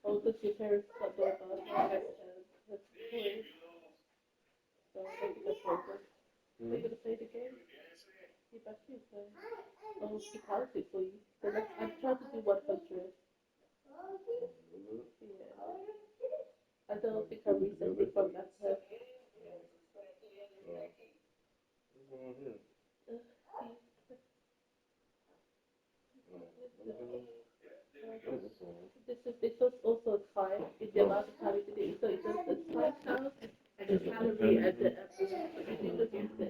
Oh, because your parents got doorbell. That's cool. So they think that's very good. They're gonna play the game. You bet you so. Oh, she counts it for you. So let's, I'm trying to do 100. Yeah. I don't think I recently from that her. This was also a time in the amount of calories it is. So it does the time count and the calorie and the everything was used there.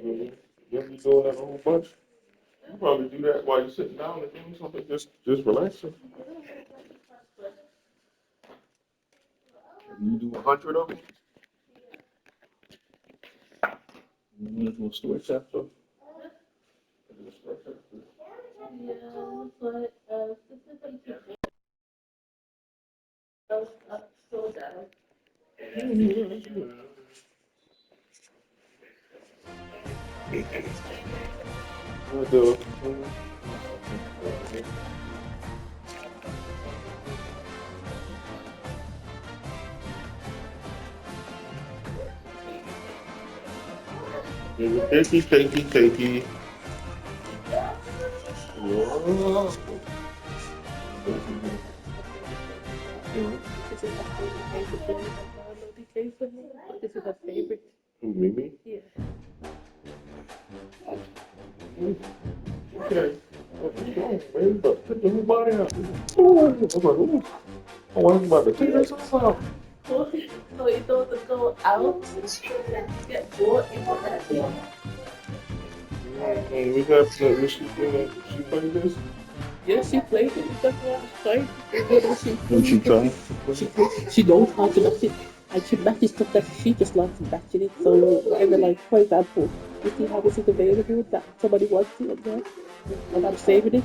You be doing that a whole bunch. You probably do that while you're sitting down and doing something, just relaxing. You do 100 of them. You do a switch after. Yeah, but specifically slow down. I do. Takey. Yeah. This is my favorite game of the downloading game for me. This is my favorite. Mimi. Yeah. Okay. Man, but put the whole body out. Oh, I was like, ooh. I was about to tear this out. So it doesn't go out and get bored in the game. And we have to, she played this. Yeah, she played it. That's why I was playing. What does she When she tried. she knows how to match it. And she matches stuff that she just likes matching it. So whatever, like for example, you see how this is available that somebody wants it up there, and I'm saving it.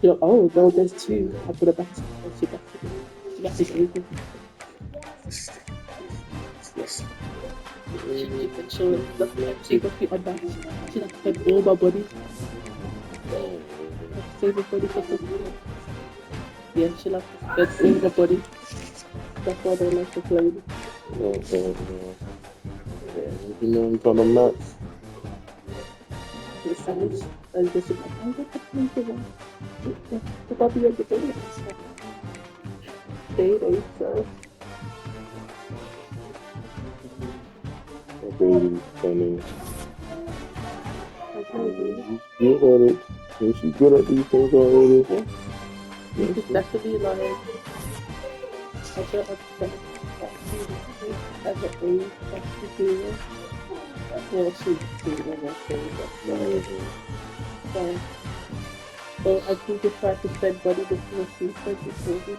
You know, oh no, there's two. I'm gonna match it. And she matches it. She matches everything. Yes. She keeps it showing stuff like she got it on that. She like spent all my money. Like saving money for something. Yeah, she likes to spend all my money. That's why they like to play it. You know, we call them nuts. The sandwich and the soup. I got the plenty one. The puppy of the day. They so. That baby's funny. I can't do She's good at it. And she's good at these things already. it. This is definitely like. I feel like that as an age of the year. Yeah, she's doing my favorite. So, so I think you try to spend money before she spends it maybe.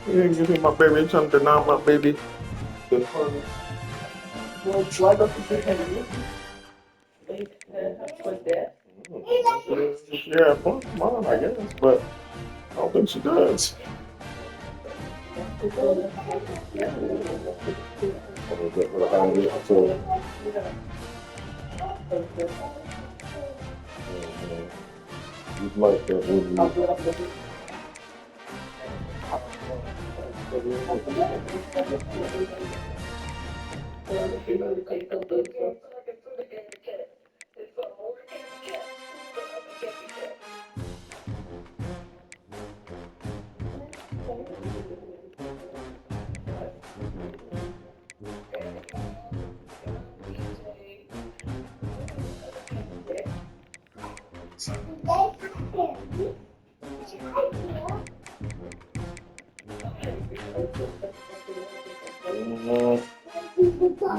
Yeah, give me my baby. I'm trying to deny my baby. The fun. Well, why don't you do that? They have fun there. Yeah, fun, mom, I guess, but I don't think she does. So, you like that movie?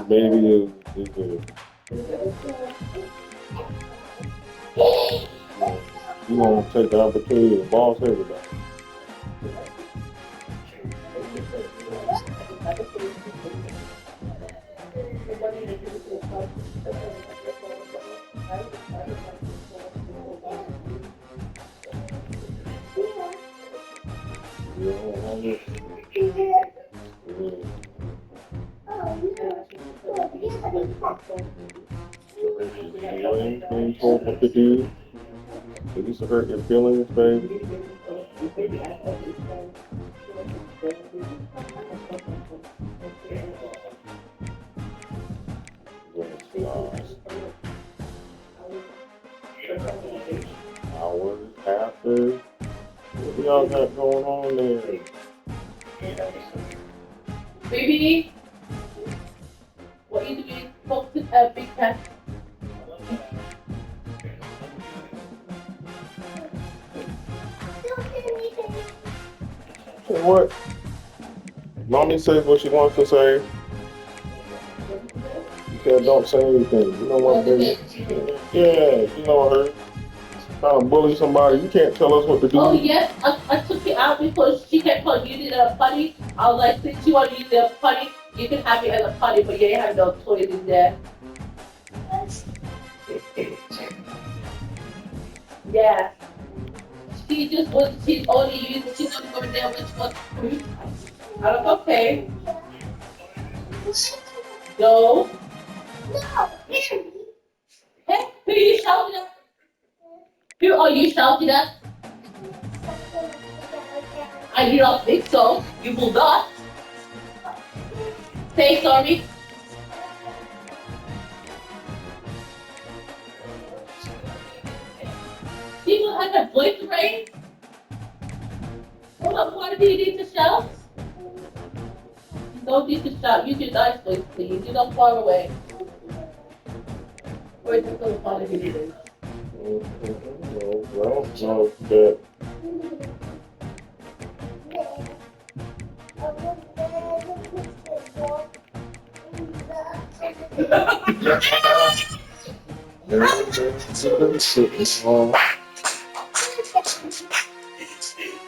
Baby is good. You want to take the opportunity to boss everybody. Anything told what to do, it used to hurt your feelings, baby. Hours after. What y'all got going on there? Baby, what you doing? Talk to Big Cat. Say what? Mommy says what she wants to say. You said don't say anything. You know what, baby? Yeah, you know her. Trying to bully somebody. You can't tell us what to do. Oh yes, I took it out because she kept on using it at a party. I was like, since you want to use it at a party, you can have it at a party, but you ain't have no toys in there. Yeah. She just was, she's only using, she's only going there when she wants food. I was like, okay. No. Hey, who are you shouting at? Who are you shouting at? I do not think so. You will not. Say sorry. People have a boyfriend. What do you need to shout? You don't need to shout. Use your nice voice, please. You're not far away. Or is it so far as it is? Well, no, that.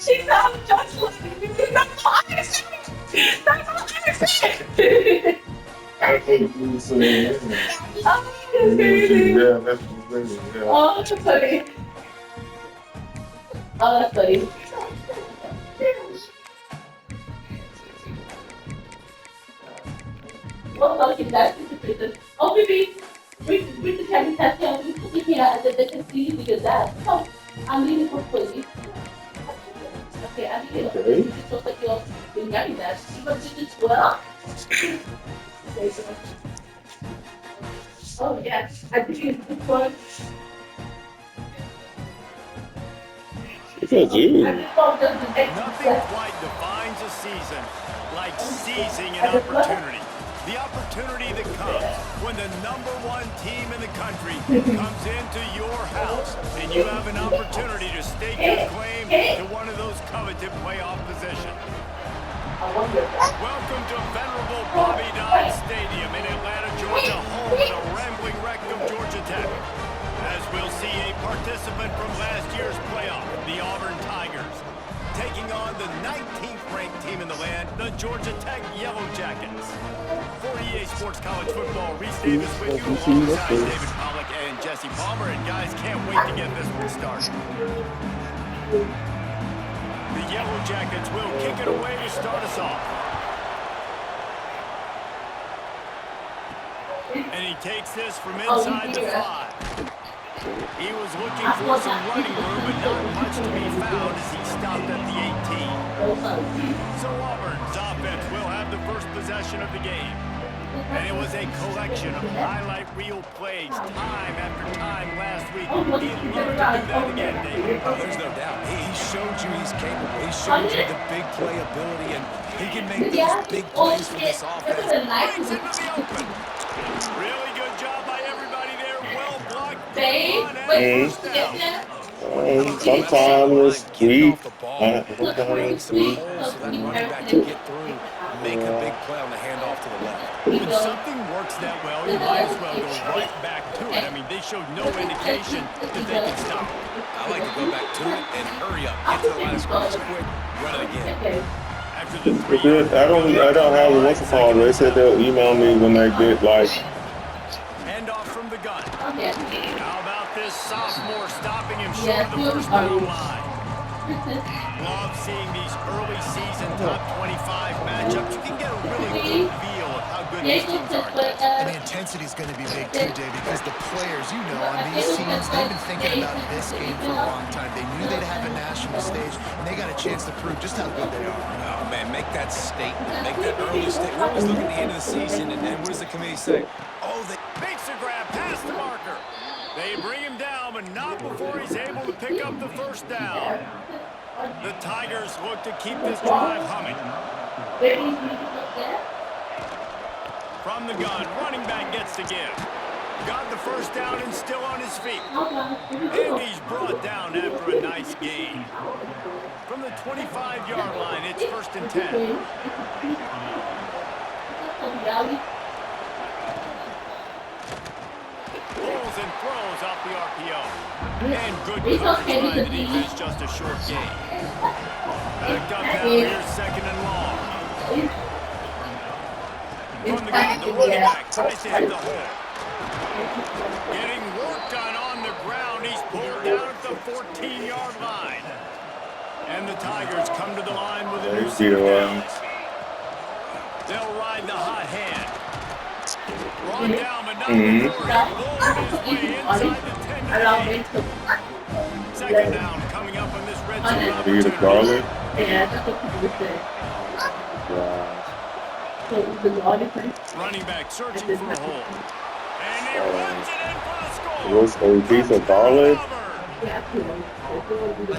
She's not just listening. She's not honest. That's not honest. I think you said Oh, that's crazy. yeah, that's crazy. Yeah. Oh, that's funny. Oh, that's funny. What song is that? Oh, baby. Bring the candy tattoo and we put it here and then they can see you with your dad. Oh, I'm leaving for you. Okay, I'm leaving. Okay. It looks like you're doing daddy dad. You want to do this well? Oh, yeah. I think it's this one. Look at you. Nothing quite defines a season like seizing an opportunity. The opportunity that comes when the #1 team in the country comes into your house and you have an opportunity to stake your claim to one of those coveted playoff positions. Welcome to venerable Bobby Dodd Stadium in Atlanta, Georgia, home of the rambling wreck of Georgia Tech. As we'll see a participant from last year's playoff, the Auburn Tigers, taking on the 19th ranked team in the land, the Georgia Tech Yellow Jackets. For EA Sports College Football, Reese Davis with you alongside David Pollack and Jesse Palmer. And guys, can't wait to get this one started. The Yellow Jackets will kick it away to start us off. And he takes this from inside the 5. He was looking for some running room, but not much to be found as he stopped at the 18. So Auburn's offense will have the first possession of the game. And it was a collection of highlight reel plays time after time last week. He'd love to do that again, David. Oh, there's no doubt. He showed you he's capable. He showed you the big playability, and he can make those big plays for this offense. Brings into the open. Really good job by everybody there. Well blocked. Sometimes it's weak. Create some holes for that running back to get through, make a big play on the handoff to the left. When something works that well, you might as well go right back to it. I mean, they showed no indication that they could stop it. I like to go back to it and hurry up, get to the line of scrimmage quick, run it again. After the I don't have a what's it called. They said they'll email me when they get like. handoff from the gun. How about this sophomore stopping him short of the first down line? Love seeing these early season top 25 matchups. You can get a really good feel of how good these teams are. And the intensity is going to be big too, Dave, because the players, on these teams, they've been thinking about this game for a long time. They knew they'd have a national national stage, and they got a chance to prove just how good they are. Oh, man, make that statement. Make that early statement. We're always looking at the end of the season, and what does the committee say? Oh, they Makes a grab past the marker. They bring him down, but not before he's able to pick up the first down. The Tigers look to keep this drive humming. From the gun, running back gets the give. Got the first down and still on his feet. And he's brought down after a nice gain. From the 25-yard line, it's 1st and 10. Pulls and throws off the RPO. And good coverage by the defense, just a short gain. Backed up now, here's 2nd and long. From the gun, the running back tries to hit the hole. Getting work done on the ground. He's pulled down at the 14-yard line. And the Tigers come to the line with a new set of downs. They'll ride the hot hand. Brought down, but not before he rolled his way inside the 10 to 8. 2nd down coming up on this red zone opportunity. Running back searching for a hole. And he runs it in for the score. Was a piece of garlic? I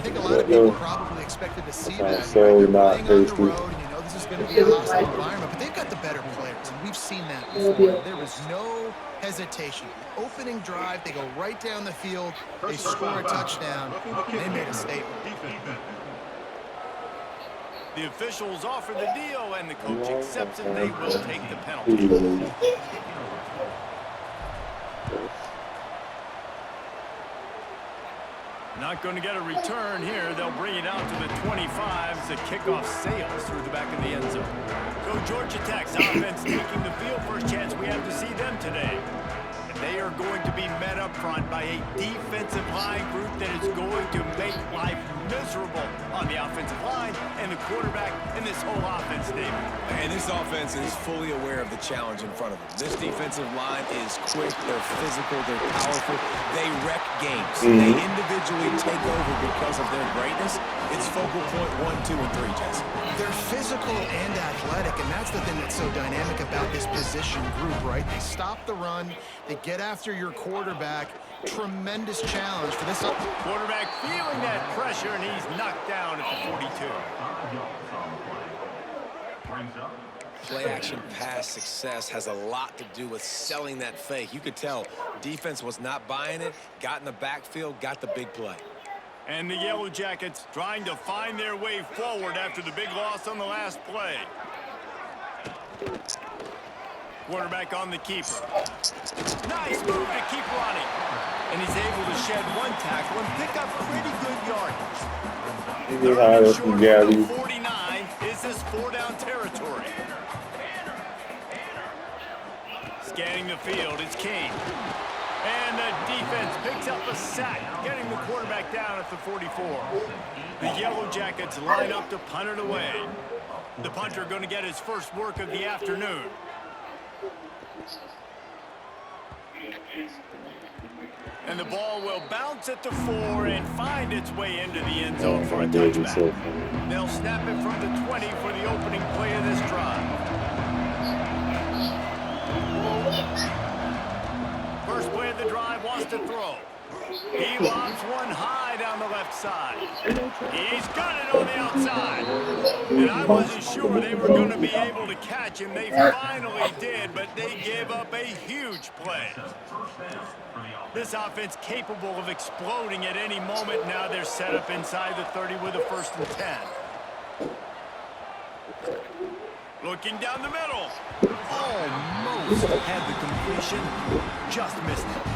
think a lot of people probably expected to see that. So not Playing on the tasty. road, and you know this is going to be a hostile environment, but they've got the better players, and we've seen that before. There was no hesitation. Opening drive, they go right down the field, they score a touchdown, and they made a statement. The officials offer the deal, and the coach accepts it. They will take the penalty. Not going to get a return here. They'll bring it out to the 25 as the kickoff sails through the back of the end zone. So Georgia Tech's offense taking the field. First chance we have to see them today. And they are going to be met up front by a defensive line group that is going to make life miserable on the offensive line and the quarterback and this whole offense, David. And this offense is fully aware of the challenge in front of them. This defensive line is quick, they're physical, they're powerful, they wreck games. They individually take over because of their greatness. It's focal point 1, 2, and 3, Jesse. They're physical and athletic, and that's the thing that's so dynamic about this position group, right? They stop the run, they get after your quarterback. Tremendous challenge for this. Quarterback feeling that pressure, and he's knocked down at the 42. Play action pass success has a lot to do with selling that fake. You could tell defense was not buying it, got in the backfield, got the big play. And the Yellow Jackets trying to find their way forward after the big loss on the last play. Quarterback on the keeper. Nice move to keep running. And he's able to shed one tackle and pick up pretty good yardage. Third and short from the 49 is this 4-down territory. Scanning the field, it's King. And the defense picks up a sack, getting the quarterback down at the 44. The Yellow Jackets line up to punt it away. The punter going to get his first work of the afternoon. And the ball will bounce at the 4 and find its way into the end zone for a touchback. They'll snap it from the 20 for the opening play of this drive. First play of the drive wants to throw. He lobs one high down the left side. He's got it on the outside. And I wasn't sure they were going to be able to catch him. They finally did, but they gave up a huge play. This offense capable of exploding at any moment. Now they're set up inside the 30 with a 1st and 10. Looking down the middle. Almost had the completion. Just missed it.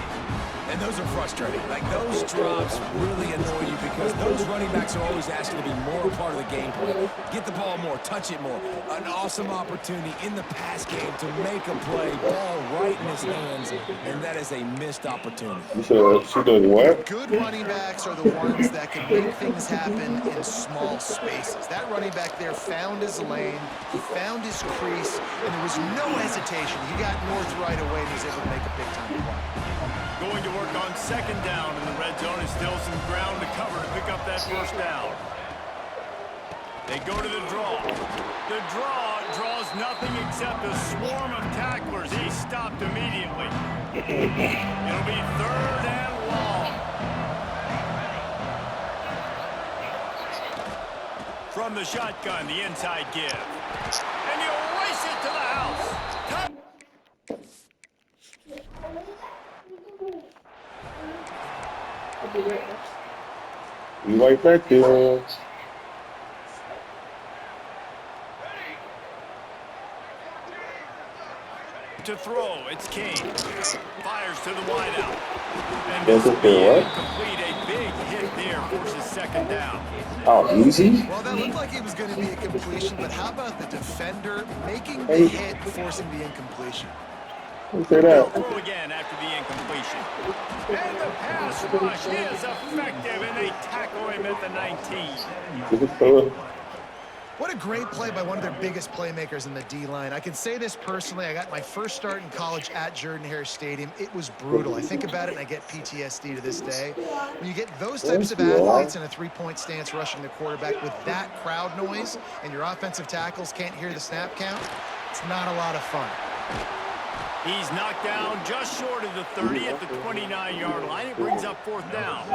And those are frustrating. Like, those drops really annoy you because those running backs are always asking to be more a part of the game plan. Get the ball more, touch it more. An awesome opportunity in the pass game to make a play, ball right in his hands, and that is a missed opportunity. You said she does what? Good running backs are the ones that can make things happen in small spaces. That running back there found his lane, he found his crease, and there was no hesitation. He got north right away and was able to make a big-time play. going to work on second down in the red zone. And still some ground to cover to pick up that first down. They go to the draw. The draw draws nothing except a swarm of tacklers. He's stopped immediately. It'll be 3rd and long. From the shotgun, the inside give. And you race it to the house. You right back there. To throw, it's King. Fires to the wideout. And Does this it being feel incomplete, a big hit there forces second down. Oh, easy. Well, that looked like it was going to be a completion, but how about the defender making the hit, forcing the incompletion? Say that. Throw again after the incompletion. And the pass rush is effective, and they tackle him at the 19. What a great play by one of their biggest playmakers in the D-line. I can say this personally. I got my first start in college at Jordan-Hare Stadium. It was brutal. I think about it, and I get PTSD to this day. When you get those types of athletes in a three-point stance rushing the quarterback with that crowd noise, and your offensive tackles can't hear the snap count, it's not a lot of fun. He's knocked down just short of the 30 at the 29-yard line. It brings up 4th down.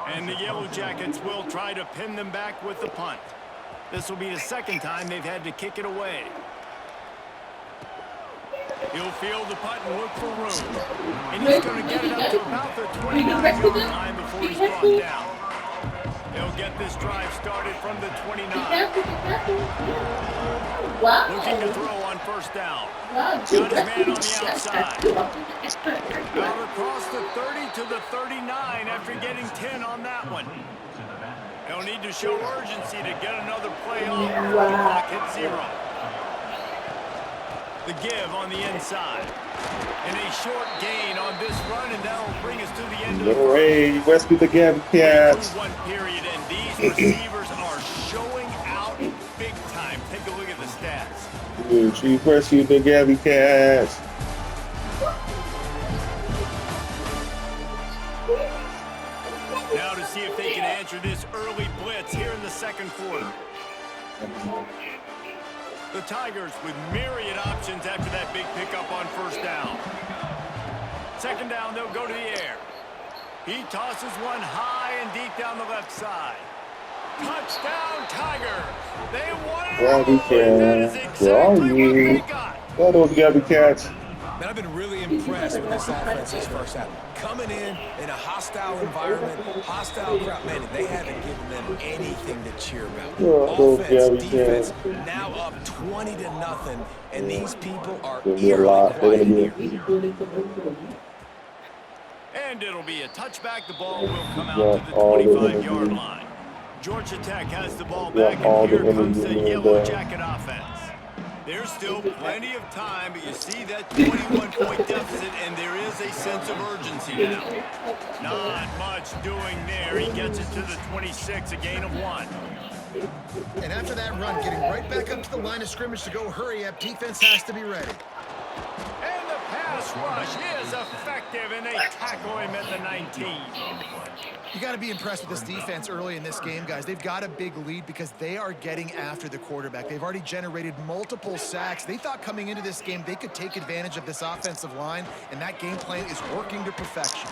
And the Yellow Jackets will try to pin them back with the punt. This will be the second time they've had to kick it away. He'll field the punt and look for room. And he's going to get it up to about the 29-yard line before he's brought down. They'll get this drive started from the 29. Looking to throw on first down. Got his man on the outside. Out across the 30 to the 39 after getting 10 on that one. They'll need to show urgency to get another play off before the clock hits 0. The give on the inside. And a short gain on this run, and that'll bring us to the end of the Hey, rescue the Gabby Cats. one period, and these receivers are showing out big time. Take a look at the stats. Dude, she rescued the Gabby Cats. Now to see if they can answer this early blitz here in the second quarter. The Tigers with myriad options after that big pickup on first down. Second down, they'll go to the air. He tosses one high and deep down the left side. Touchdown, Tigers! They won it all, and that is exactly what they got. All those Gabby Cats. Man, I've been really impressed with this offense this first half. Coming in a hostile environment, hostile crowd, man, they haven't given them anything to cheer about. Offense, defense, now up 20-0, and these people are eerily quiet here. And it'll be a touchback. The ball will come out to the 25-yard line. Georgia Tech has the ball back, and here comes the Yellow Jacket offense. There's still plenty of time, but you see that 21-point deficit, and there is a sense of urgency now. Not much doing there. He gets it to the 26, a gain of 1. And after that run, getting right back up to the line of scrimmage to go hurry up, defense has to be ready. And the pass rush is effective, and they tackle him at the 19. You got to be impressed with this defense early in this game, guys. They've got a big lead because they are getting after the quarterback. They've already generated multiple sacks. They thought coming into this game they could take advantage of this offensive line, and that game plan is working to perfection.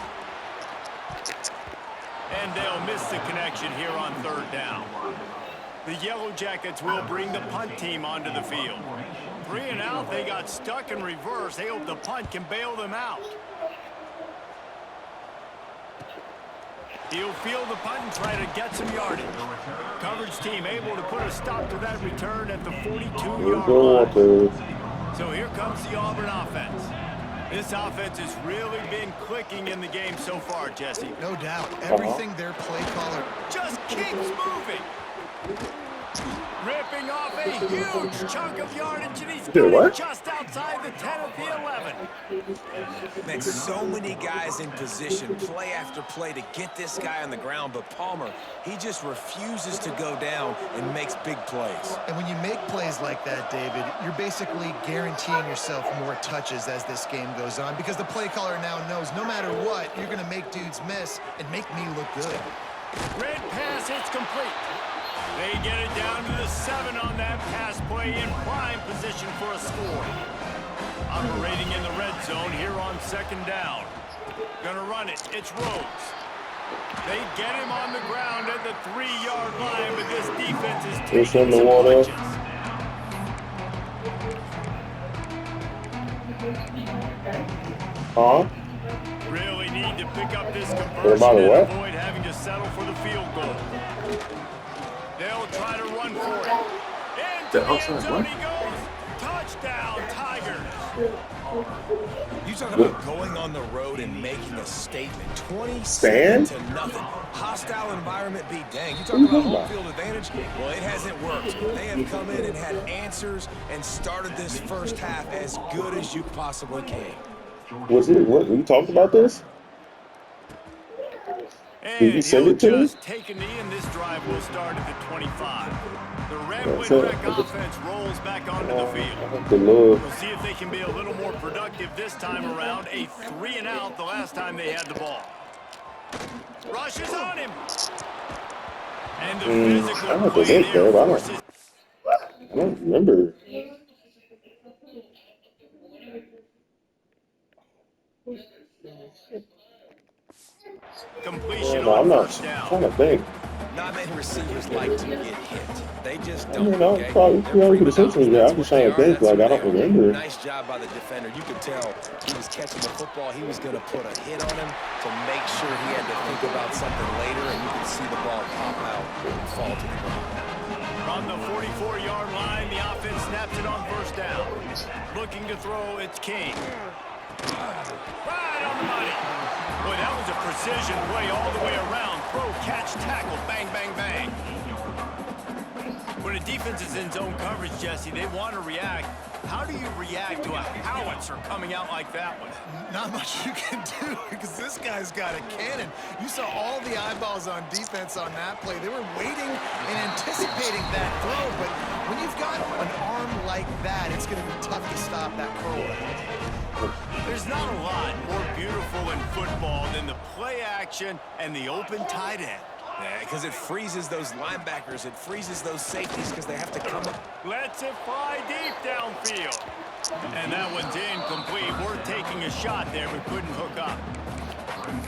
And they'll miss the connection here on third down. The Yellow Jackets will bring the punt team onto the field. 3 and out, they got stuck in reverse. They hope the punt can bail them out. He'll field the punt and try to get some yardage. Coverage team able to put a stop to that return at the 42-yard line. So here comes the Auburn offense. This offense has really been clicking in the game so far, Jesse. No doubt. Everything their play caller just keeps moving. Ripped ripping off a huge chunk of yardage, and he's Did got what? it just outside the 10 of the 11. Man, so many guys in position, play after play, to get this guy on the ground, but Palmer, he just refuses to go down and makes big plays. And when you make plays like that, David, you're basically guaranteeing yourself more touches as this game goes on, because the play caller now knows no matter what, you're going to make dudes miss and make me look good. Red pass, it's complete. They get it down to the 7 on that pass play, in prime position for a score. Operating in the red zone here on 2nd down. Gonna run it. It's Rhodes. They get him on the ground at the 3-yard line, but this defense is taking some punches. Huh? Really need to pick up this conversion and avoid having to settle for the field goal. They'll try to run for it. Into the end zone he goes. Touchdown, Tigers. You talk about going on the road and making a statement. 27 to nothing. Hostile environment, be dang. You talk about home field advantage? Well, it hasn't worked. They have come in and had answers and started this first half as good as you possibly can. Was it? What? We talked about this? Did you send it to me? Take a knee, and this drive will start at the 25. The Rambling Wreck offense rolls back onto the field. We'll see if they can be a little more productive this time around. A 3-and-out the last time they had the ball. Rushes on him. And the physical play there forces. I don't remember. Completion No, on I'm not first down. trying to think. Not many receivers like to get hit. They just don't. You know, okay? probably They're could have sent me there. I'm just trying to think, like, I don't remember. Nice job by the defender. You could tell he was catching the football. He was going to put a hit on him to make sure he had to think about something later, and you could see the ball pop out and fall to the ground. From the 44-yard line, the offense snaps it on first down. Looking to throw, it's King. Right on the money. Boy, that was a precision play all the way around. Throw, catch, tackle, bang, bang, bang. When a defense is in zone coverage, Jesse, they want to react. How do you react to a howitzer coming out like that one? Not much you can do, because this guy's got a cannon. You saw all the eyeballs on defense on that play. They were waiting and anticipating that throw, but when you've got an arm like that, it's going to be tough to stop that curl. There's not a lot more beautiful in football than the play action and the open tight end. Yeah, because it freezes those linebackers. It freezes those safeties because they have to come up. Lets it fly deep downfield. And that one's incomplete. Worth taking a shot there, but couldn't hook up.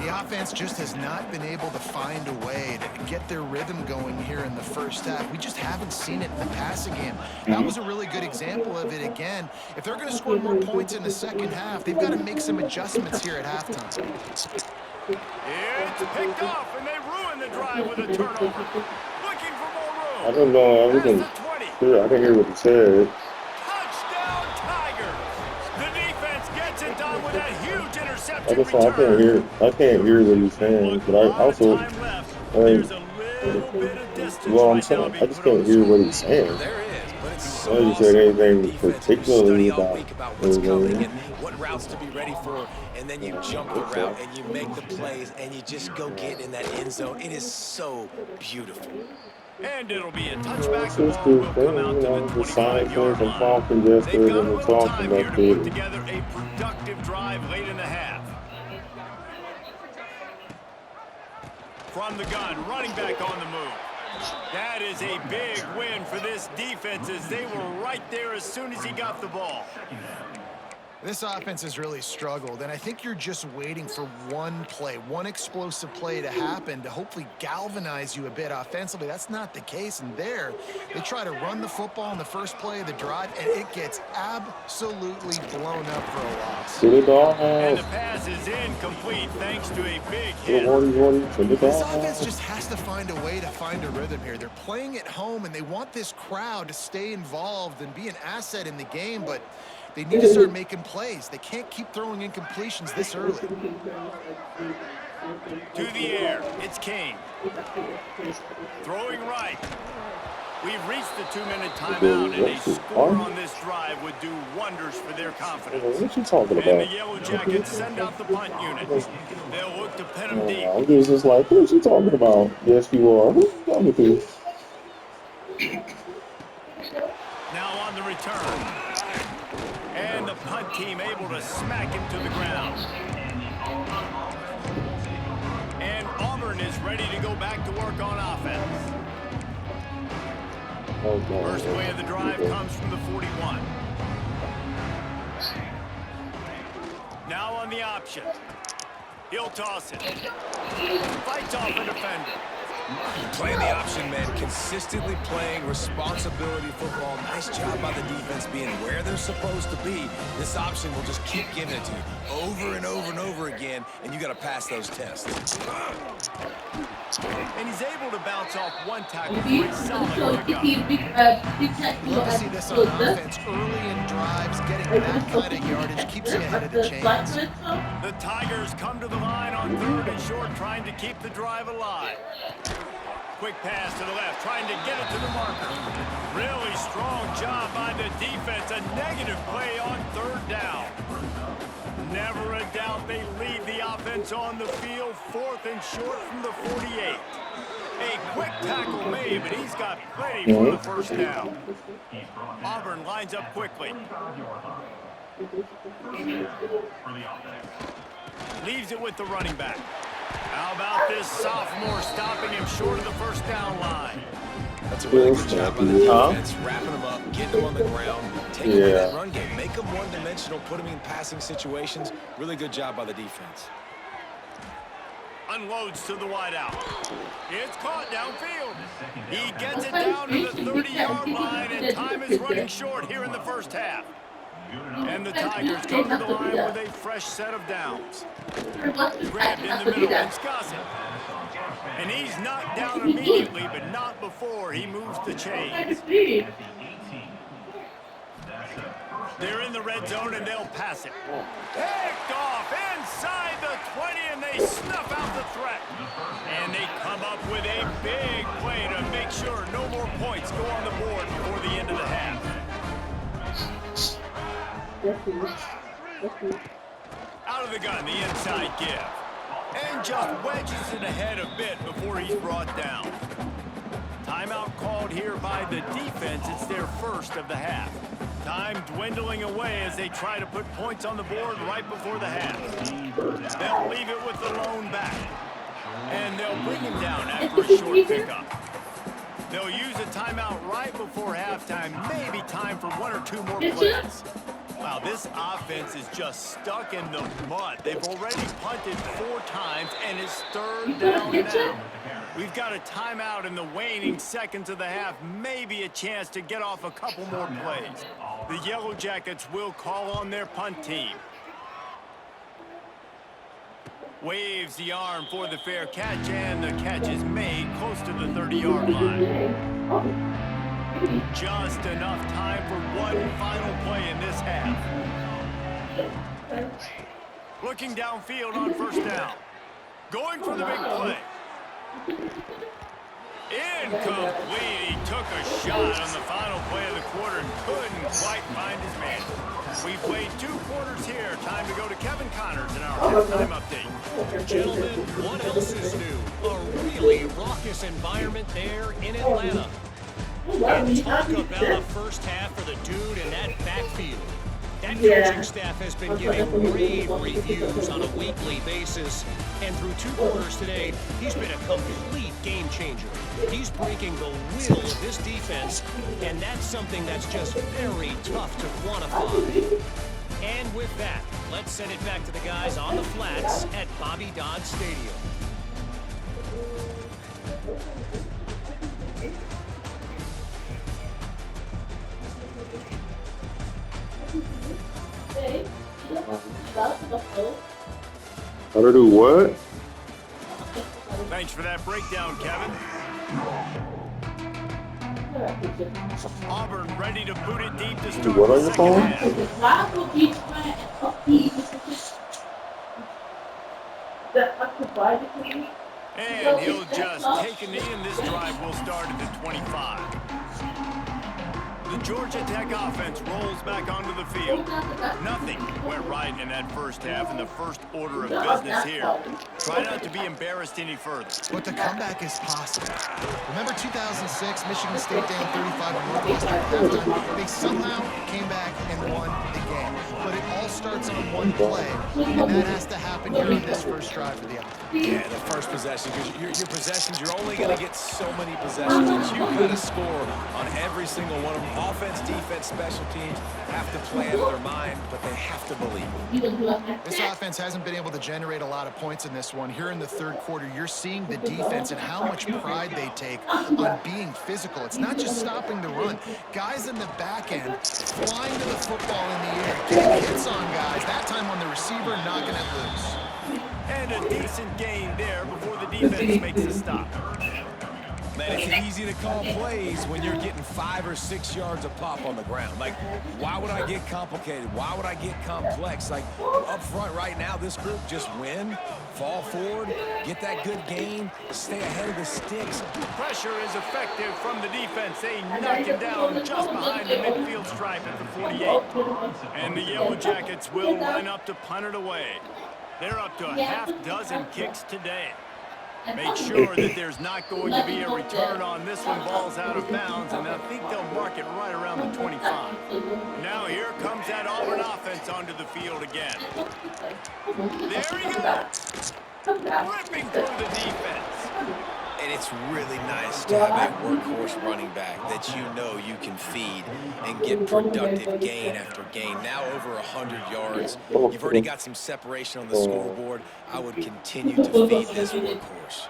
The offense just has not been able to find a way to get their rhythm going here in the first half. We just haven't seen it in the passing game. That was a really good example of it again. If they're going to score more points in the second half, they've got to make some adjustments here at halftime. It's picked off, and they ruin the drive with a turnover. Looking for more room. I don't know. I didn't hear what he said. Touchdown, Tigers. The defense gets it done with that huge interception I can't hear what he's saying, but I also, there's a little bit of distance well, I'm right saying, now I just can't hear what he's saying. There is, but it's so I didn't say awesome. anything Defense, particularly you study all about week about what's coming and what routes to be ready for, and then you jump the route and you make the plays and you just go get in that end zone. It is so beautiful. And it'll be a touchback. It's The just ball the will thing, come out you to know, the the sign 25-yard from line. talking They've yesterday got a and the little talking time here about to put it. together a productive drive late in the half. From the gun, running back on the move. That is a big win for this defense, as they were right there as soon as he got the ball. This offense has really struggled, and I think you're just waiting for one play, one explosive play to happen to hopefully galvanize you a bit offensively. That's not the case, and there, they try to run the football in the first play of the drive, and it gets absolutely blown up for a loss. And the pass is incomplete thanks to a big hit. This offense just has to find a way to find a rhythm here. They're playing at home, and they want this crowd to stay involved and be an asset in the game, but they need to start making plays. They can't keep throwing incompletions this early. To the air, it's King. Throwing right. We've reached the 2-minute timeout, and a score on this drive would do wonders for their confidence. What you talking And the about? Yellow Jackets send out the punt unit. They'll look to pin them deep. I'm just like, what you talking about? Yes, you are. Who you talking to? Now on the return. And the punt team able to smack him to the ground. And Auburn is ready to go back to work on offense. First play of the drive comes from the 41. Now on the option. He'll toss it. Fights off a defender. Playing the option, man. Consistently playing responsibility football. Nice job by the defense being where they're supposed to be. This option will just keep giving it to you over and over and over again, and you got to pass those tests. And he's able to bounce off one tackle for a solid pickup. Love to see this on offense early in drives. Getting that kind of yardage keeps you ahead of the chains. The Tigers come to the line on 3rd and short, trying to keep the drive alive. Quick pass to the left, trying to get it to the marker. Really strong job by the defense. A negative play on 3rd down. Never a doubt they lead the offense on the field. 4th and short from the 48. A quick tackle made, but he's got plenty for the first down. Auburn lines up quickly. Leaves it with the running back. How about this sophomore stopping him short of the first down line? That's a really good job by the defense, wrapping them up, getting them on the ground, taking away that run game, make them one-dimensional, put them in passing situations. Really good job by the defense. Unloads to the wideout. It's caught downfield. He gets it down to the 30-yard line, and time is running short here in the first half. And the Tigers come to the line with a fresh set of downs. Grabbed in the middle, and Wisconsin. And he's knocked down immediately, but not before he moves the chains. They're in the red zone, and they'll pass it. Picked off inside the 20, and they snuff out the threat. And they come up with a big play to make sure no more points go on the board before the end of the half. Out of the gun, the inside give. And just wedges it ahead a bit before he's brought down. Timeout called here by the defense. It's their first of the half. Time dwindling away as they try to put points on the board right before the half. They'll leave it with the lone back. And they'll bring him down after a short pickup. They'll use a timeout right before halftime. Maybe time for 1 or 2 more plays. Wow, this offense is just stuck in the mud. They've already punted 4 times, and it's 3rd down now. We've got a timeout in the waning seconds of the half. Maybe a chance to get off a couple more plays. The Yellow Jackets will call on their punt team. Waves the arm for the fair catch, and the catch is made close to the 30-yard line. Just enough time for one final play in this half. Looking downfield on first down. Going for the big play. Incomplete. He took a shot on the final play of the quarter and couldn't quite find his man. We played 2 quarters here. Time to go to Kevin Connors in our halftime update. Gentlemen, what else is new? A really raucous environment there in Atlanta. And talk about a first half for the dude in that backfield. That coaching staff has been giving rave reviews on a weekly basis. And through 2 quarters today, he's been a complete game changer. He's breaking the will of this defense, and that's something that's just very tough to quantify. And with that, let's send it back to the guys on the flats at Bobby Dodd Stadium. How to do what? Thanks for that breakdown, Kevin. Auburn ready to boot it deep to start What on the your second phone? half. And he'll just take a knee, and this drive will start at the 25. The Georgia Tech offense rolls back onto the field. Nothing went right in that first half in the first order of business here. Try not to be embarrassed any further. But the comeback is possible. Remember 2006, Michigan State down 35 to Northwestern at halftime? They somehow came back and won the game. But it all starts on one play, and that has to happen here in this first drive for the offense. Yeah, the first possession, because your possessions, you're only going to get so many possessions, and you've got to score on every single one of them. Offense, defense, special teams have to play out of their mind, but they have to believe. This offense hasn't been able to generate a lot of points in this one. Here in the third quarter, you're seeing the defense and how much pride they take on being physical. It's not just stopping the run. Guys in the back end flying to the football in the air, getting hits on guys, that time on the receiver, knocking it loose. And a decent gain there before the defense makes a stop. Man, it's easy to call plays when you're getting 5 or 6 yards of pop on the ground. Like, why would I get complicated? Why would I get complex? Like, up front right now, this group just win, fall forward, get that good gain, stay ahead of the sticks. Pressure is effective from the defense. They knock him down just behind the midfield stripe at the 48. And the Yellow Jackets will line up to punt it away. They're up to a half dozen kicks today. Make sure that there's not going to be a return on this one. Ball's out of bounds, and I think they'll mark it right around the 25. Now here comes that Auburn offense onto the field again. There he goes. Ripping through the defense. And it's really nice to have a workhorse running back that you know you can feed and get productive gain after gain. Now over 100 yards. You've already got some separation on the scoreboard. I would continue to feed this workhorse.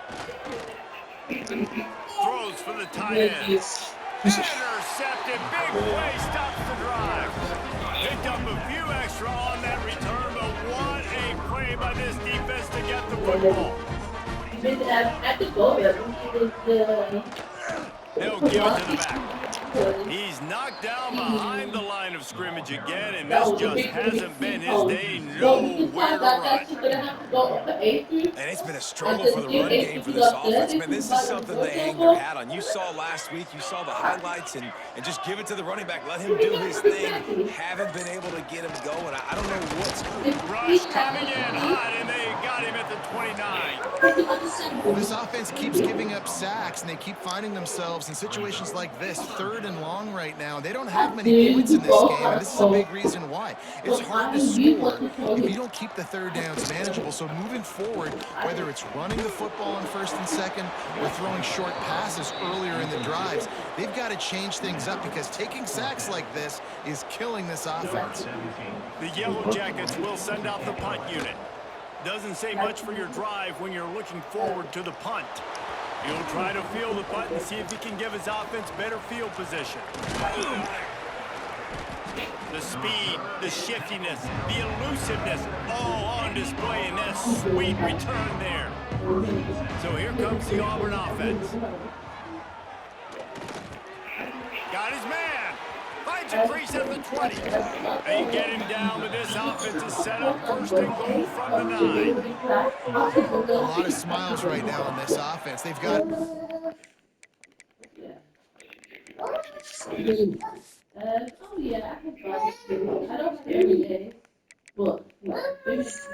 Throws for the tight end. Intercepted. Big play stops the drive. Picked up a few extra on that return, but what a play by this defense to get the football. They'll give it to the back. He's knocked down behind the line of scrimmage again, and this just hasn't been his day. Nowhere to run. And it's been a struggle for the run game for this offense. Man, this is something they hang their hat on. You saw last week, you saw the highlights, and just give it to the running back. Let him do his thing. Haven't been able to get him going. I don't know what's... Rush coming in hot, and they got him at the 29. Well, this offense keeps giving up sacks, and they keep finding themselves in situations like this, 3rd and long right now. They don't have many points in this game, and this is a big reason why. It's hard to score if you don't keep the 3rd downs manageable. So moving forward, whether it's running the football on 1st and 2nd or throwing short passes earlier in the drives, they've got to change things up because taking sacks like this is killing this offense. The Yellow Jackets will send out the punt unit. Doesn't say much for your drive when you're looking forward to the punt. He'll try to field the punt and see if he can give his offense better field position. The speed, the shiftiness, the elusiveness, all on display in that sweet return there. So here comes the Auburn offense. Got his man. Finds a crease at the 20. They get him down, but this offense is set up 1st and goal from the 9. A lot of smiles right now on this offense. They've got... Oh yeah, I can buy it. I don't care every day, but maybe Princess,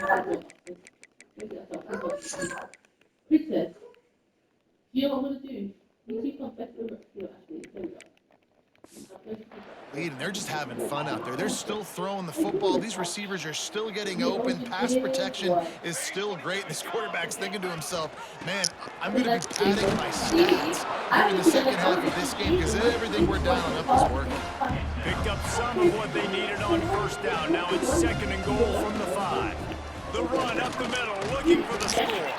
you know what I'm gonna do? You keep on better actually. Lead, and they're just having fun out there. They're still throwing the football. These receivers are still getting open. Pass protection is still great. This quarterback's thinking to himself, man, I'm going to be padding my stats here in the second half of this game because everything we're dialing up is working. Picked up some of what they needed on 1st down. Now it's 2nd and goal from the 5. The run up the middle, looking for the score.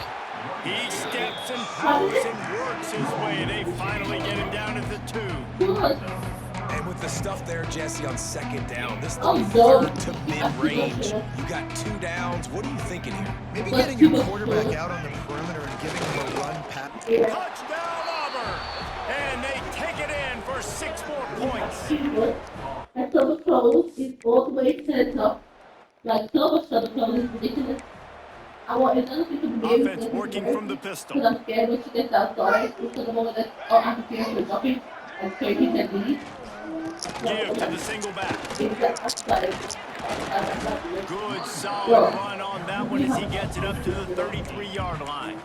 He steps and powers and works his way. They finally get him down at the 2. And with the stuff there, Jesse, on 2nd down, this is the 3rd to mid-range. You got 2 downs. What are you thinking here? Maybe getting your quarterback out on the perimeter and giving him a run pass. Touchdown, Auburn! And they take it in for 6 more points. And Silver Clothes is all the way to the top. Like Silver Clothes is ridiculous. I want another piece of news. Offense working from the pistol. Because I'm scared when she gets outside. Because the moment that I'm preparing for dropping and 30 techniques. Give to the single back. He's like, Good, solid run on that one as he gets it up to the 33-yard line.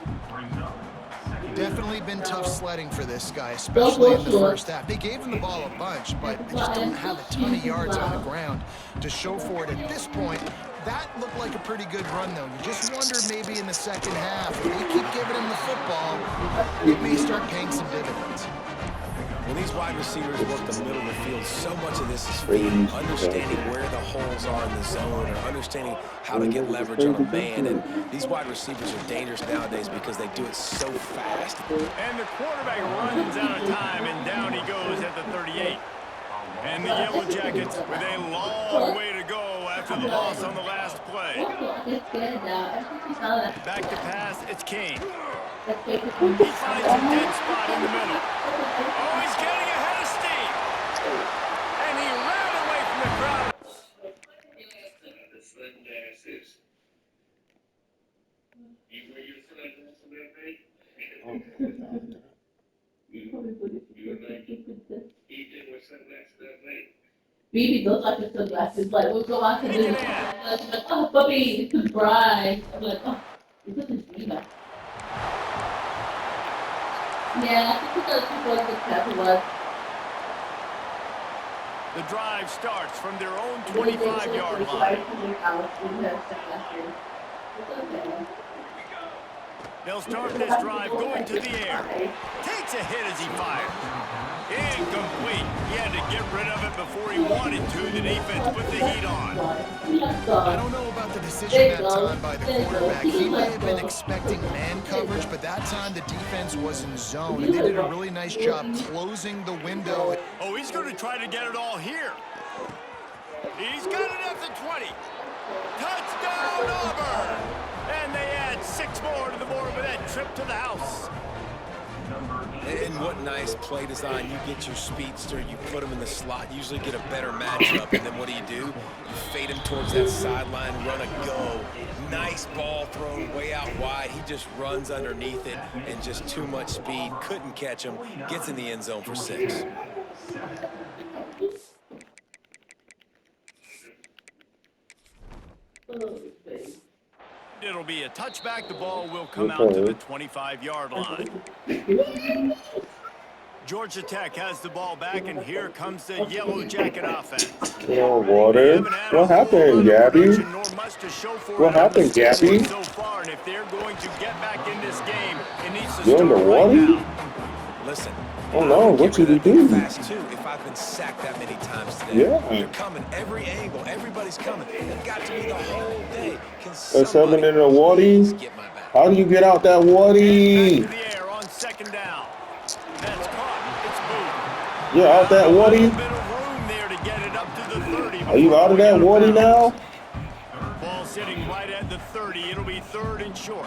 Definitely been tough sledding for this guy, especially in the first half. They gave him the ball a bunch, but they just don't have a ton of yards on the ground to show for it at this point. That looked like a pretty good run, though. You just wonder maybe in the second half, if they keep giving him the football, it may start paying some dividends. When these wide receivers work the middle of the field, so much of this is feeding, understanding where the holes are in the zone, or understanding how to get leverage on a man. And these wide receivers are dangerous nowadays because they do it so fast. And the quarterback runs out of time, and down he goes at the 38. And the Yellow Jackets with a long way to go after the loss on the last play. Back to pass, it's Kane. He finds a dead spot in the middle. Oh, he's getting ahead of steam. And he ran away from the crowd. Baby those like the sunglasses. Like we'll go out to dinner. Like, oh, puppy, this is Brian. I'm like, oh, this is Reba. Yeah, I think that's what the tap was. The drive starts from their own 25-yard line. They'll start this drive going to the air. Takes a hit as he fires. Incomplete. He had to get rid of it before he wanted to. The defense put the heat on. I don't know about the decision that time by the quarterback. He may have been expecting man coverage, but that time the defense was in zone, and they did a really nice job closing the window. Oh, he's going to try to get it all here. He's got it at the 20. Touchdown, Auburn! And they add 6 more to the board with that trip to the house. And what nice play design. You get your speedster, you put him in the slot, usually get a better matchup, and then what do? You fade him towards that sideline, run a go. Nice ball thrown way out wide. He just runs underneath it, and just too much speed. Couldn't catch him. Gets in the end zone for 6. It'll be a touchback. The ball will come out to the 25-yard line. Georgia Tech has the ball back, and here comes the Yellow Jacket offense. Oh, water. What happened, Gabby? What happened, Gabby? So far, and if they're going to get back in this game, it needs to You in the start water? right now. Listen. Oh no, what should we do? Fast too, if I've been sacked that many times today. Yeah. They're coming every angle. Everybody's coming. They've got to be the whole day. Can There's something in the water. get my back? How do you get out that water? Back to the air on second down. That's caught. It's moved. Yeah, out that A water. little bit of room there to get it up to the 30. Are you out of that water now? Ball sitting right at the 30. It'll be 3rd and short.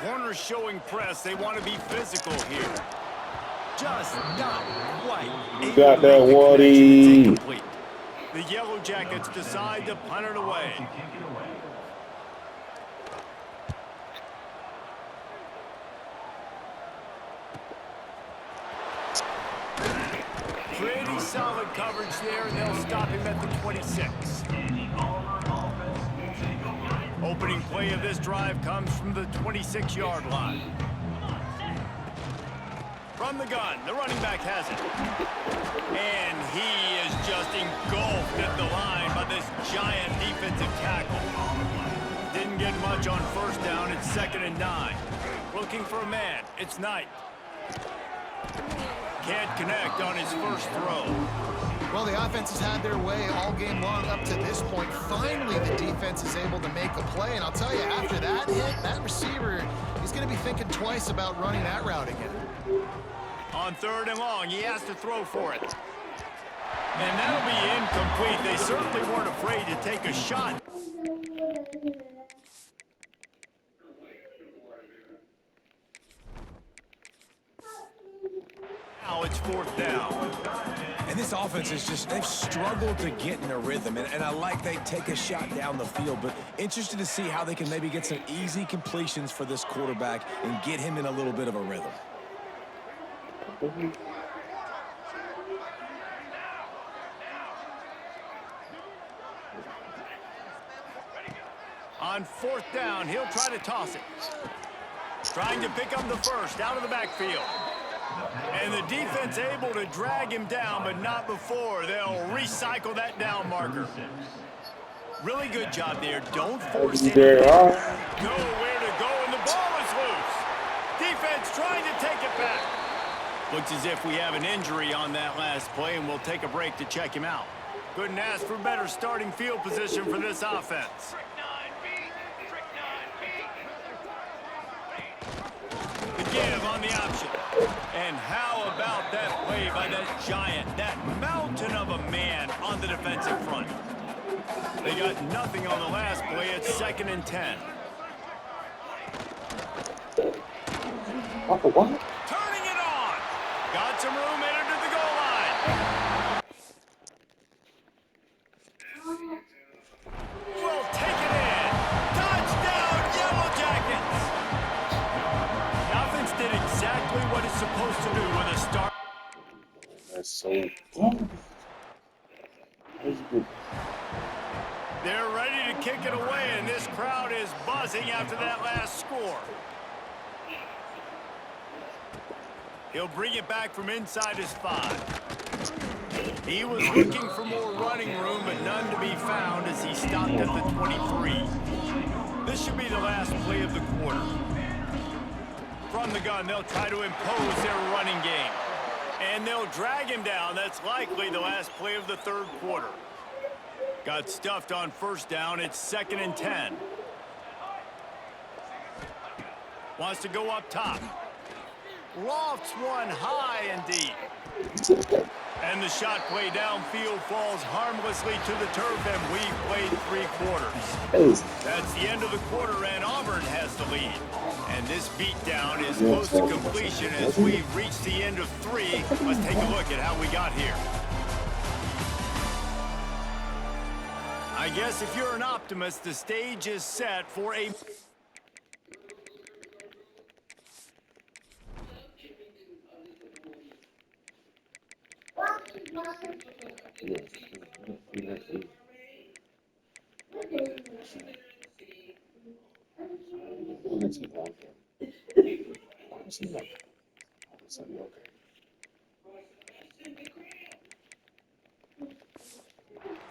Corners showing press. They want to be physical here. Just not quite. You got that water. The Yellow Jackets decide to punt it away. Pretty solid coverage there, and they'll stop him at the 26. Opening play of this drive comes from the 26-yard line. From the gun, the running back has it. And he is just engulfed at the line by this giant defensive tackle. Didn't get much on first down. It's 2nd and 9. Looking for a man. It's Knight. Can't connect on his first throw. Well, the offense has had their way all game long up to this point. Finally, the defense is able to make a play. And I'll tell you, after that hit, that receiver, he's going to be thinking twice about running that route again. On 3rd and long, he has to throw for it. And that'll be incomplete. They certainly weren't afraid to take a shot. Now it's 4th down. And this offense is just, they've struggled to get in a rhythm. And I like they take a shot down the field, but interested to see how they can maybe get some easy completions for this quarterback and get him in a little bit of a rhythm. On 4th down, he'll try to toss it. Trying to pick up the first out of the backfield. And the defense able to drag him down, but not before they'll recycle that down marker. Really good job there. Don't force it. Know where to go, and the ball is loose. Defense trying to take it back. Looks as if we have an injury on that last play, and we'll take a break to check him out. Couldn't ask for better starting field position for this offense. The give on the option. And how about that play by that giant, that mountain of a man on the defensive front? They got nothing on the last play. It's 2nd and 10. What? Turning it on. Got some room, entered to the goal line. Will take it in. Touchdown, Yellow Jackets. The offense did exactly what it's supposed to do with a start. That's so good. That's good. They're ready to kick it away, and this crowd is buzzing after that last score. He'll bring it back from inside his 5. He was looking for more running room, but none to be found as he stopped at the 23. This should be the last play of the quarter. From the gun, they'll try to impose their running game. And they'll drag him down. That's likely the last play of the 3rd quarter. Got stuffed on 1st down. It's 2nd and 10. Wants to go up top. Lofts one high and deep. And the shot play downfield falls harmlessly to the turf, and we've played 3 quarters. That's the end of the quarter, and Auburn has the lead. And this beatdown is close to completion as we've reached the end of 3. Let's take a look at how we got here. I guess if you're an optimist, the stage is set for a...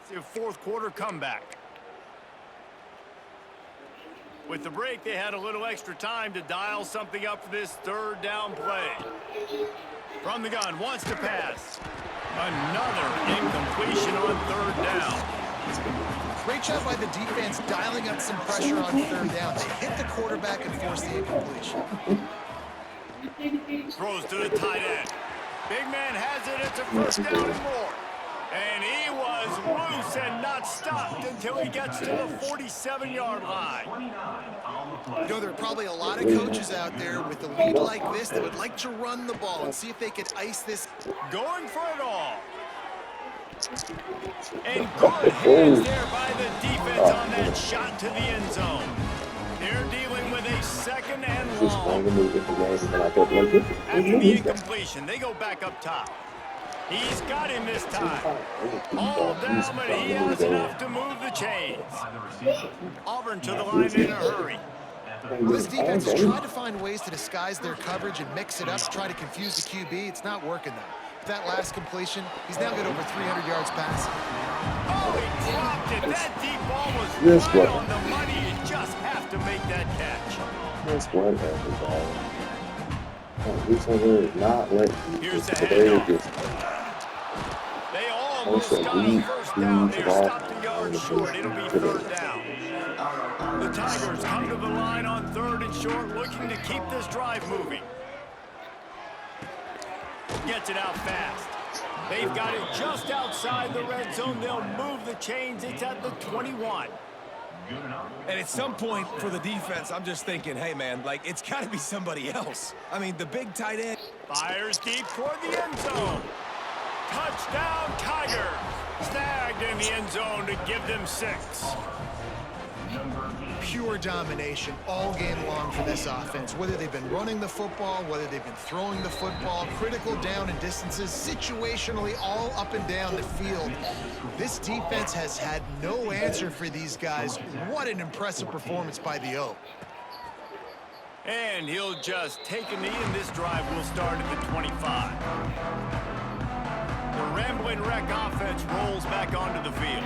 It's a 4th quarter comeback. With the break, they had a little extra time to dial something up for this 3rd down play. From the gun, wants to pass. Another incompletion on 3rd down. Great job by the defense dialing up some pressure on 3rd down. They hit the quarterback and forced the incompletion. Throws to the tight end. Big man has it. It's a 1st down and more. And he was loose and not stopped until he gets to the 47-yard line. You know, there are probably a lot of coaches out there with a lead like this that would like to run the ball and see if they could ice this. Going for it all. And good hands there by the defense on that shot to the end zone. They're dealing with a 2nd and long. After the incompletion, they go back up top. He's got him this time. All down, but he has enough to move the chains. Auburn to the line in a hurry. This defense has tried to find ways to disguise their coverage and mix it up, try to confuse the QB. It's not working, though. With that last completion, he's now got over 300 yards passing. Oh, he dropped it. That deep ball was right on the money. You just have to make that catch. That's what Here's the handoff. They almost got a 1st down. They're stopped a yard short. It'll be 3rd down. The Tigers come to the line on 3rd and short, looking to keep this drive moving. Gets it out fast. They've got it just outside the red zone. They'll move the chains. It's at the 21. And at some point for the defense, I'm just thinking, hey, man, like, it's got to be somebody else. I mean, the big tight end. Fires deep toward the end zone. Touchdown, Tigers. Snagged in the end zone to give them 6. pure domination all game long for this offense. Whether they've been running the football, whether they've been throwing the football, critical down and distances, situationally all up and down the field. This defense has had no answer for these guys. What an impressive performance by the O. And he'll just take a knee, and this drive will start at the 25. The Rambling Wreck offense rolls back onto the field.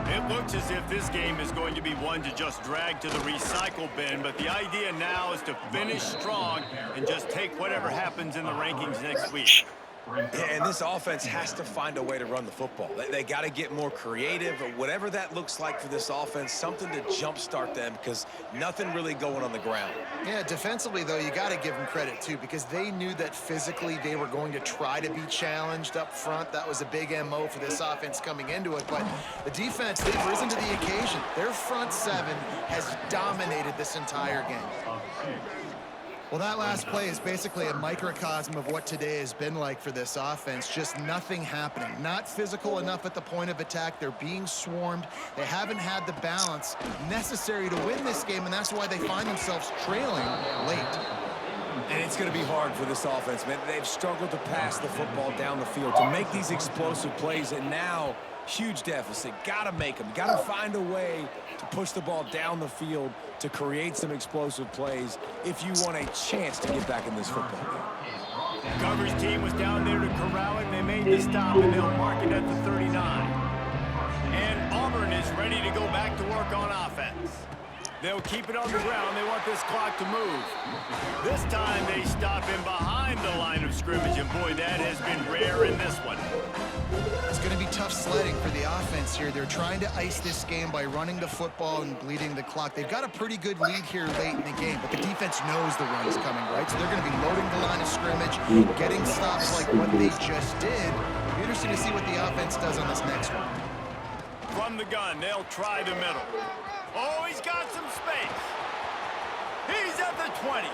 It looks as if this game is going to be one to just drag to the recycle bin, but the idea now is to finish strong and just take whatever happens in the rankings next week. Yeah, and this offense has to find a way to run the football. They got to get more creative, or whatever that looks like for this offense, something to jumpstart them, because nothing really going on the ground. Yeah, defensively, though, you got to give them credit, too, because they knew that physically they were going to try to be challenged up front. That was a big MO for this offense coming into it. But the defense, they've risen to the occasion. Their front seven has dominated this entire game. Well, that last play is basically a microcosm of what today has been like for this offense. Just nothing happening. Not physical enough at the point of attack. They're being swarmed. They haven't had the balance necessary to win this game, and that's why they find themselves trailing late. And it's going to be hard for this offense, man. They've struggled to pass the football down the field, to make these explosive plays, and now huge deficit. Got to make them. Got to find a way to push the ball down the field to create some explosive plays if you want a chance to get back in this football game. Coverage team was down there to corral it. They made the stop, and they'll mark it at the 39. And Auburn is ready to go back to work on offense. They'll keep it on the ground. They want this clock to move. This time they stop him behind the line of scrimmage, and boy, that has been rare in this one. It's going to be tough sledding for the offense here. They're trying to ice this game by running the football and bleeding the clock. They've got a pretty good lead here late in the game, but the defense knows the run's coming, right? So they're going to be loading the line of scrimmage, getting stops like what they just did. Be interesting to see what the offense does on this next one. From the gun, they'll try the middle. Oh, he's got some space. He's at the 20.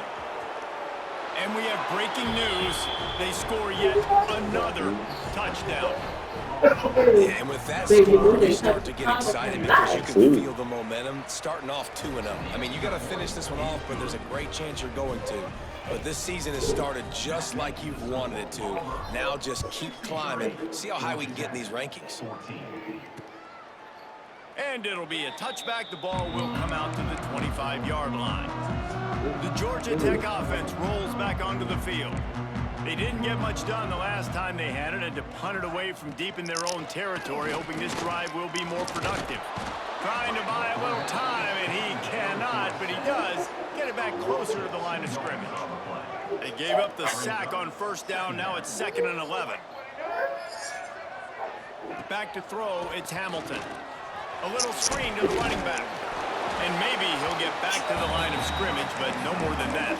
And we have breaking news. They score yet another touchdown. Yeah, and with that score, you start to get excited because you can feel the momentum starting off 2-0. I mean, you got to finish this one off, but there's a great chance you're going to. But this season has started just like you've wanted it to. Now just keep climbing. See how high we can get in these rankings. And it'll be a touchback. The ball will come out to the 25-yard line. The Georgia Tech offense rolls back onto the field. They didn't get much done the last time they had it, and to punt it away from deep in their own territory, hoping this drive will be more productive. Trying to buy a little time, and he cannot, but he does get it back closer to the line of scrimmage. They gave up the sack on first down. Now it's 2nd and 11. Back to throw, it's Hamilton. A little screen to the running back. And maybe he'll get back to the line of scrimmage, but no more than that.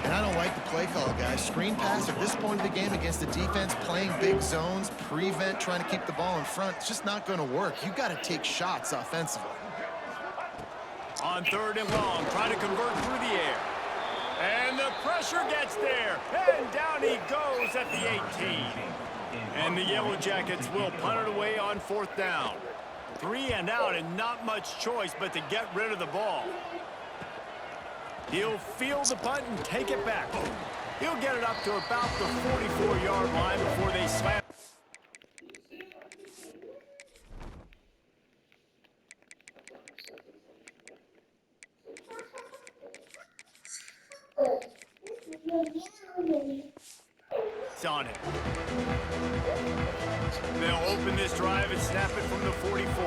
And I don't like the play call, guys. Screen pass at this point of the game against the defense, playing big zones, prevent, trying to keep the ball in front. It's just not going to work. You got to take shots offensively. On 3rd and long, trying to convert through the air. And the pressure gets there. And down he goes at the 18. And the Yellow Jackets will punt it away on 4th down. 3 and out, and not much choice but to get rid of the ball. He'll field the punt and take it back. He'll get it up to about the 44-yard line before they slam. It's on it. They'll open this drive and snap it from the 44.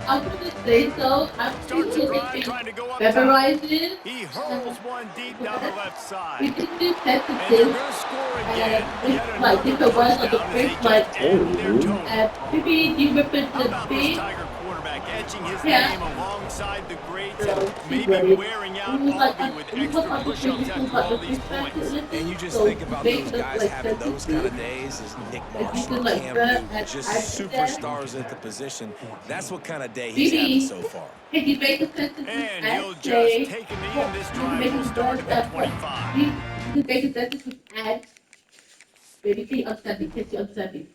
I'm gonna say so. I'm Starts the drive, trying to go up memorize top. it. He hurls one deep down the left We side. can do text And it. they're going to score again. It's like if it was like the Touchdown as they first just like end their total. maybe you represent How the about this big. Tiger quarterback etching his Yeah. name alongside the greats So, and he's maybe ready. wearing out He was like, Albie with he was extra like the push-ups biggest after one, all but these the points. perspective, And you just so think about they those look guys like having that those too. kind of days as Nick Marshall, just like Cam that, Newton, just I did that. superstars at the position. That's what kind of day he's having Maybe so far. if you make a sentence And and he'll just say, take a knee, and this you drive make will a start sentence at the that 25. you make a sentence with add. Maybe can you understand me? Can you understand me?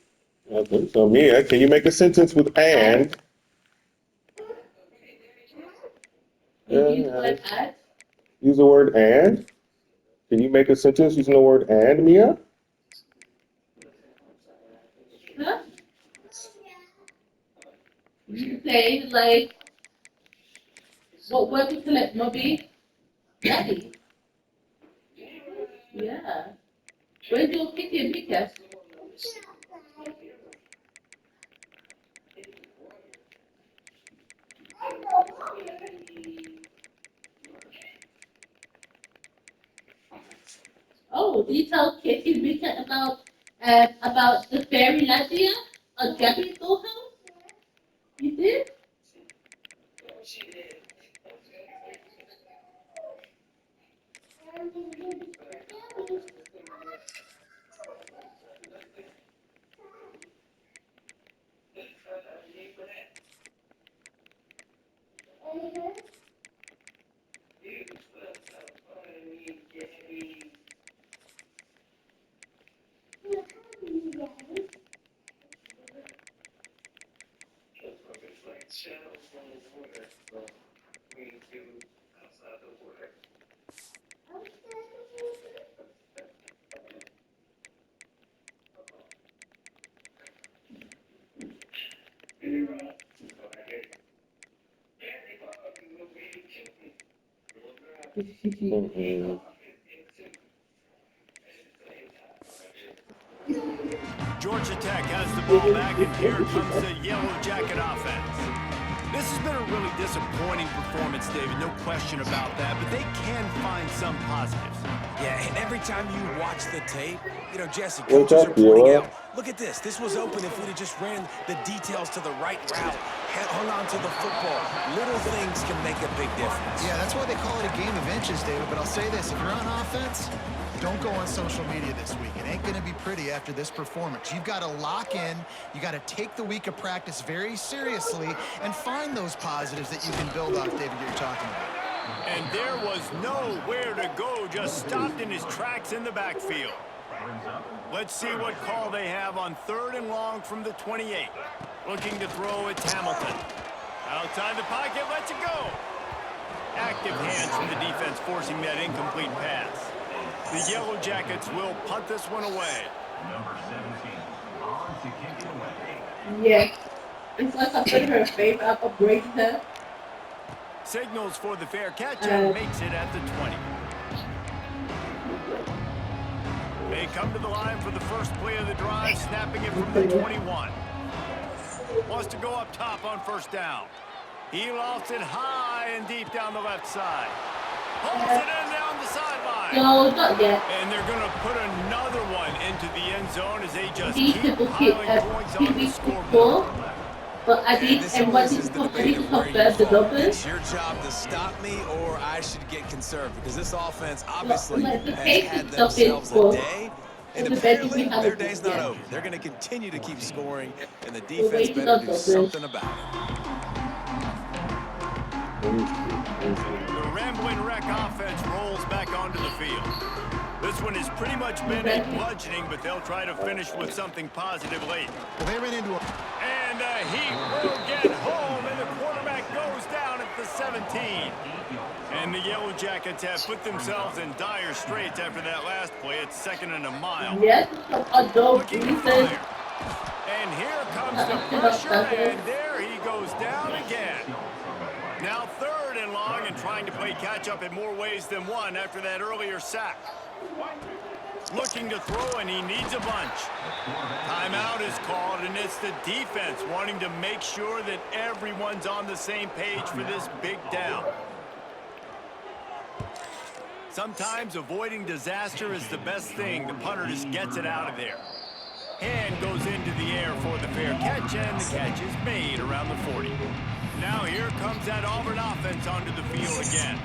I think so. Mia, can you make a sentence with and? you use the word add? Use the word and. Can you make a sentence using the word and, Mia? Huh? You say like, what word do you select, Moby? Daddy. Yeah. Where's your kitty and Mika? Oh, did you tell Kitty and Mika about the fairy Latvia on Gabby's dollhouse? You did? Mm-hmm. Georgia Tech has the ball back, and here comes the Yellow Jacket offense. This has been a really disappointing performance, David, no question about that, but they can find some positives. Yeah, and every time you watch the tape, you know, Jesse, What's coaches are up, pointing Bueller? out, look at this. This was open if we'd have just ran the details to the right route, hung on to the football. Little things can make a big difference. Yeah, that's why they call it a game of inches, David. But I'll say this, if you're on offense, don't go on social media this week. It ain't going to be pretty after this performance. You've got to lock in. You got to take the week of practice very seriously and find those positives that you can build off, David, you're talking about. And there was nowhere to go, just stopped in his tracks in the backfield. Let's see what call they have on 3rd and long from the 28. Looking to throw it, Hamilton. Outside the pocket, lets it go. Active hands from the defense forcing that incomplete pass. The Yellow Jackets will punt this one away. Number 17, on to kick it away. Yes. It's like I put her face up, upgrade her. Signals for the fair catch and makes it at the 20. They come to the line for the first play of the drive, snapping it from the 21. Wants to go up top on 1st down. He lofts it high and deep down the left side. Pulls it in down the sideline. No, not yet. And they're going to put another one into the end zone as they just These keep people keep piling points on the TV scoreboard. before, but I think This and what always is is the I debate need to of where compare you the fall. numbers. It's your job to stop me, or I should get conserved, because this offense obviously like the has Patriots had stuff is themselves for- a day. And the bet apparently, we have their a- day's not yeah. over. They're going to continue to keep scoring, and the We're defense waiting better on do numbers. something about it. The Rambling Wreck offense rolls back onto the field. This one has pretty much been a bludgeoning, but they'll try to finish with something positive late. Well, they ran into a... And the Heat will get home, and the quarterback goes down at the 17. And the Yellow Jackets have put themselves in dire straits after that last play. It's 2nd and a mile. Yes, a dog Looking to reason. fire. And here comes the pressure, and there he goes down again. Now 3rd and long, and trying to play catch-up in more ways than one after that earlier sack. Looking to throw, and he needs a bunch. Timeout is called, and it's the defense wanting to make sure that everyone's on the same page for this big down. Sometimes avoiding disaster is the best thing. The punter just gets it out of there. Hand goes into the air for the fair catch, and the catch is made around the 40. Now here comes that Auburn offense onto the field again.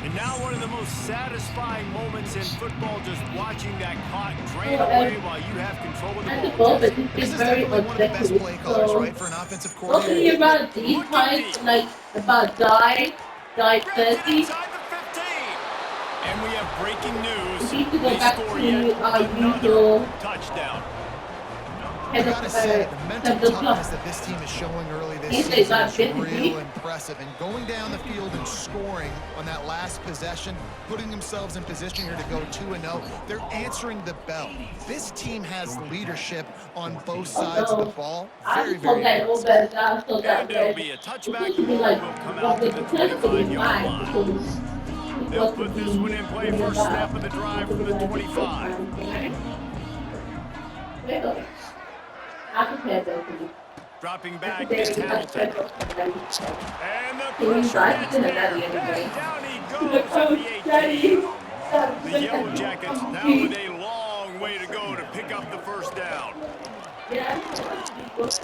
And now one of the most satisfying moments in football, just watching that clock drain away while you have control of And the the ball, ball. but This it's is very definitely one of the best objective. play callers, So, right, for an offensive talking coordinator. about these times, like about die Grabs it 30, inside the 15. And we have breaking news. we need to go They back score to yet our another usual touchdown. gotta say, the mental toughness that this team is showing early this season is real impressive. And going down the field and scoring on that last possession, putting themselves in position here to go 2-0, they're answering the bell. This team has leadership on both sides of the ball. Very, very impressive. And it'll be a touchback. The ball will come out to the 25-yard line. They'll put this one in play. First snap of the drive from the 25. Dropping back is Hamilton. And the pressure gets there. And down he goes at the 18. The Yellow Jackets now with a long way to go to pick up the first down. It's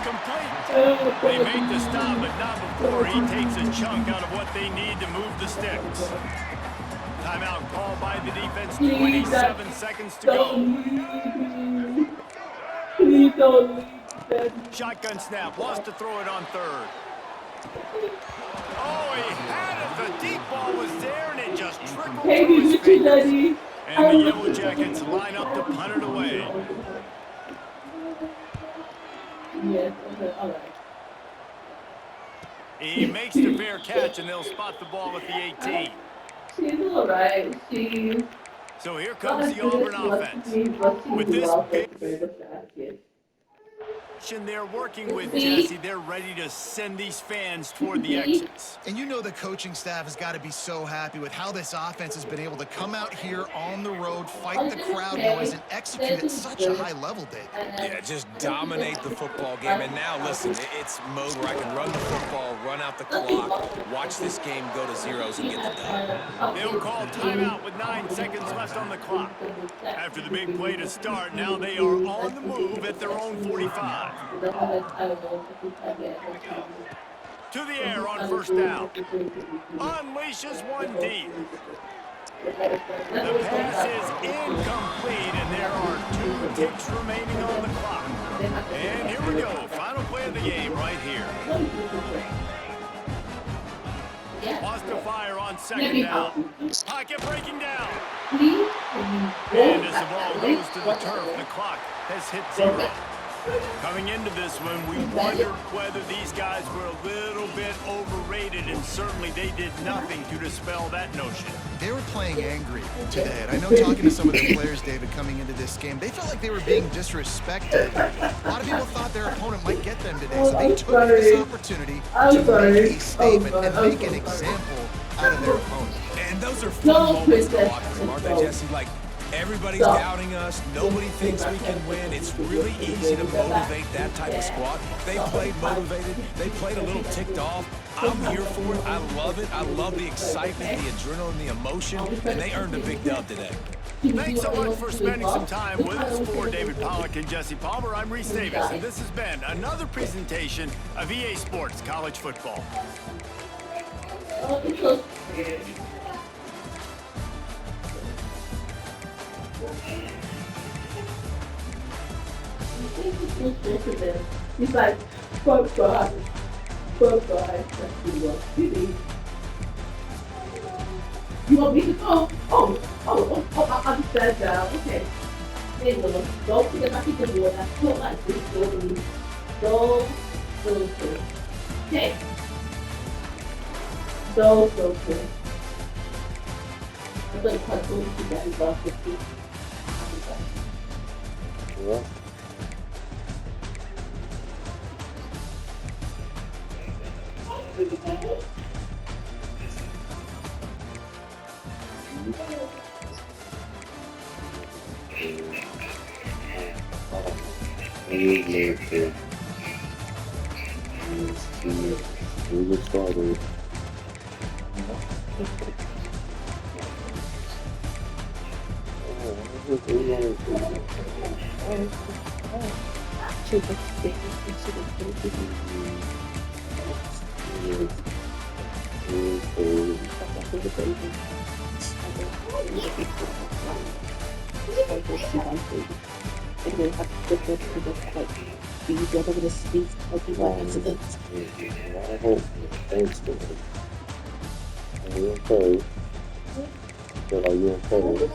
complete. They make the stop, but not before he takes a chunk out of what they need to move the sticks. Timeout called by the defense, 27 seconds to go. Please don't leave. Shotgun snap, lost to throw it on third. Oh, he had it. The deep ball was there, and it just trickled through his fingers. And the Yellow Jackets line up to punt it away. Yes, all right. He makes the fair catch, and they'll spot the ball at the 18. She's all right. So here comes the Auburn offense. With this big they're working with Jesse, they're ready to send these fans toward the exits. And you know the coaching staff has got to be so happy with how this offense has been able to come out here on the road, fight the crowd noise, and execute at such a high level, Dave. Yeah, just dominate the football game. And now, listen, it's mode where I can run the football, run out the clock, watch this game go to zeros and get the done. They'll call timeout with 9 seconds left on the clock. After the big play to start, now they are on the move at their own 45. To the air on first down. Unleashes one deep. The pass is incomplete, and there are 2 ticks remaining on the clock. And here we go. Final play of the game right here. Lost to fire on second down. Pocket breaking down. And as the ball goes to the turf, the clock has hit 0. Coming into this one, we wondered whether these guys were a little bit overrated, and certainly they did nothing to dispel that notion. They were playing angry today, and I know talking to some of the players, David, coming into this game, they felt like they were being disrespected. A lot of people thought their opponent might get them today, so they took this opportunity to make a statement and make an example out of their opponent. And those are fun moments to watch, aren't they, Jesse? Like, everybody's doubting us. Nobody thinks we can win. It's really easy to motivate that type of squad. They played motivated. They played a little ticked off. I'm here for it. I love it. I love the excitement, the adrenaline, the emotion, and they earned a big dub today. Thanks so much for spending some time with us. For David Pollack and Jesse Palmer, I'm Reese Davis, and this has been another presentation of EA Sports College Football. He's like, fuck God. Fuck God. You want me to go? Oh, I'll just stand down. Okay. Hey, little. Don't forget my teacher board. I feel like this. Go. Okay. Go. I'm going to cut those two guys off with you. Yeah. We get started. Thanks to it. Are you okay? Are you okay?